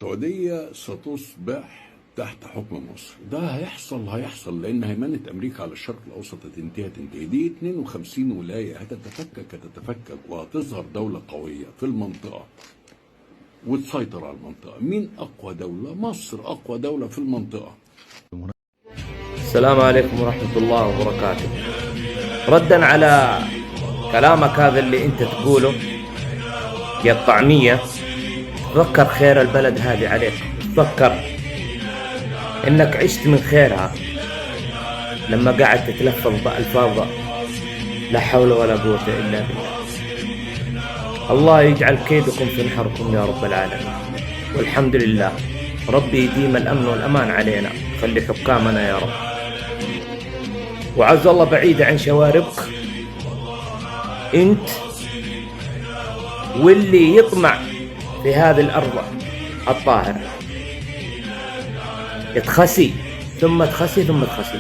السعودية ستصبح تحت حكم مصر. ده هيحصل لأن هيمنة أمريكا على الشرق الأوسط هتنتهي. دي 52 ولاية هتتفكك وهتظهر دولة قوية في المنطقة وتسيطر على المنطقة. مين أقوى دولة؟ مصر أقوى دولة في المنطقة. السلام عليكم ورحمة الله وبركاته. ردا على كلامك هذا اللي انت تقوله يا الطعمية، تذكر خير البلد هذه عليك، تذكر انك عشت من خيرها لما قاعد تتلفظ بألفاظ لا حول ولا قوة إلا بالله. الله يجعل كيدكم في نحركم يا رب العالمين، والحمد لله. ربي يديم الأمن والأمان علينا، خلي حكامنا يا رب، وعز الله بعيد عن شواربك انت واللي يطمع في هذه الأرض الطاهرة. تخسي ثم تخسي ثم تخسي.